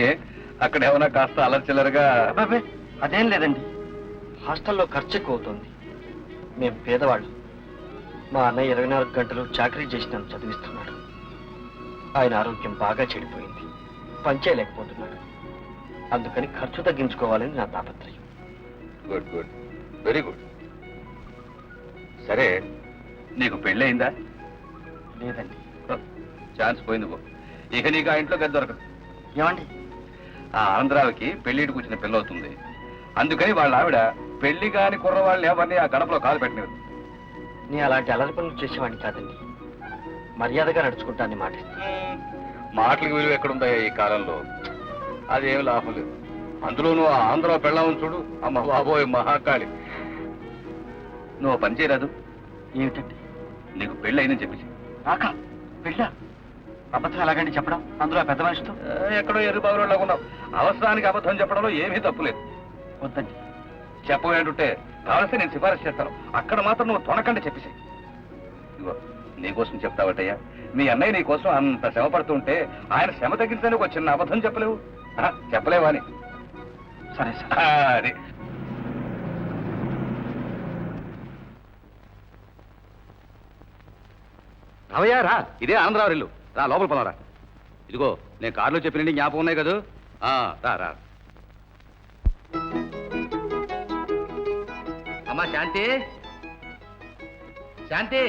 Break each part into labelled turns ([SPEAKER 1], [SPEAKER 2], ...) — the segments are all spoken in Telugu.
[SPEAKER 1] ఏ అక్కడ ఏమైనా కాస్త అలర్చిల్లరుగా?
[SPEAKER 2] అబ్బాబే అదేం లేదండి, హాస్టల్లో ఖర్చు ఎక్కువ అవుతుంది. మేము పేదవాళ్ళు. మా అన్నయ్య 24 గంటలు చాకరీ చేసి నన్ను చదివిస్తున్నాడు. ఆయన ఆరోగ్యం బాగా చెడిపోయింది, పనిచేయలేకపోతున్నాడు. అందుకని ఖర్చు తగ్గించుకోవాలని నా తాపత్రయం.
[SPEAKER 1] Good good, very good. సరే, నీకు పెళ్ళి అయిందా?
[SPEAKER 2] లేదండి.
[SPEAKER 1] ఛాన్స్ పోయింది పో. ఇక నీకు ఆ ఇంట్లో గది దొరకదు.
[SPEAKER 2] ఏమండి?
[SPEAKER 1] ఆ ఆంధ్రావికి పెళ్లిటికి వచ్చిన పిల్ల అవుతుంది. అందుకని వాళ్ళ ఆవిడ పెళ్లి కాని కుర్రవాళ్ళని ఎవరిని ఆ గడపలో కాలు పెట్టినది.
[SPEAKER 2] నేను అలాంటి అలరి పనులు చేసేవాడిని కాదండి. మర్యాదగా నడుచుకుంటానని మాటిస్తాను.
[SPEAKER 1] మాటలకు విలువ ఎక్కడుందా ఈ కాలంలో? అదేం లాభం లేదు. అందులోనూ ఆ ఆంధ్ర పెళ్ళామని చూడు, అమ్మ బాబోయ్ మహాకాళి. నువ్వు పని చేయరాదు.
[SPEAKER 2] ఏమిటండి?
[SPEAKER 1] నీకు పెళ్ళి అయిందని చెప్పేసి.
[SPEAKER 2] నాకా పెళ్ళా? అబద్ధం ఎలాగండి చెప్పడం, అందులో పెద్ద మనిషితో?
[SPEAKER 1] ఎక్కడో ఎర్రబాబులో ఉన్నావు. అవసరానికి అబద్ధం చెప్పడంలో ఏమీ తప్పులేదు.
[SPEAKER 2] వద్దండి.
[SPEAKER 1] చెప్పవేంటుంటే కావలిస్తే నేను సిఫారసు చేస్తాను. అక్కడ మాత్రం నువ్వు తొనకండి చెప్పేసి. ఇదిగో నీకోసం చెప్తావటయ్యా. మీ అన్నయ్య నీ కోసం అంత శ్రమ పడుతుంటే ఆయన శ్రమ తగ్గించడానికి ఒక చిన్న అబద్ధం చెప్పలేవు? చెప్పలేవా అని?
[SPEAKER 2] సరే సార్.
[SPEAKER 1] అది రావయ్యా రా. ఇదే ఆనందరావు ఇల్లు. రా లోపల పొలరా. ఇదిగో నేను కారులో చెప్పినండి జ్ఞాపకం ఉన్నాయి కదా. రా రా. అమ్మా శాంతి, శాంతి.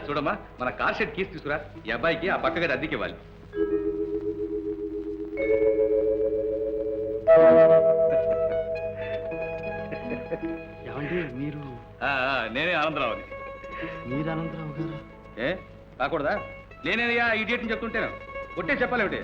[SPEAKER 1] చూడమ్మా, మన కార్ షెడ్ కీస్ తీసుకురా. ఈ అబ్బాయికి ఆ పక్క గది అద్దెకి ఇవ్వాలి.
[SPEAKER 2] ఏమండి మీరు?
[SPEAKER 1] నేనే ఆనందరావుని.
[SPEAKER 2] మీరు అనంతరావు గారు?
[SPEAKER 1] ఏ కాకూడదా? నేనేనయ్యా ఇడియట్ని చెప్తుంటేను. ఒట్టే చెప్పాలి ఒకటి.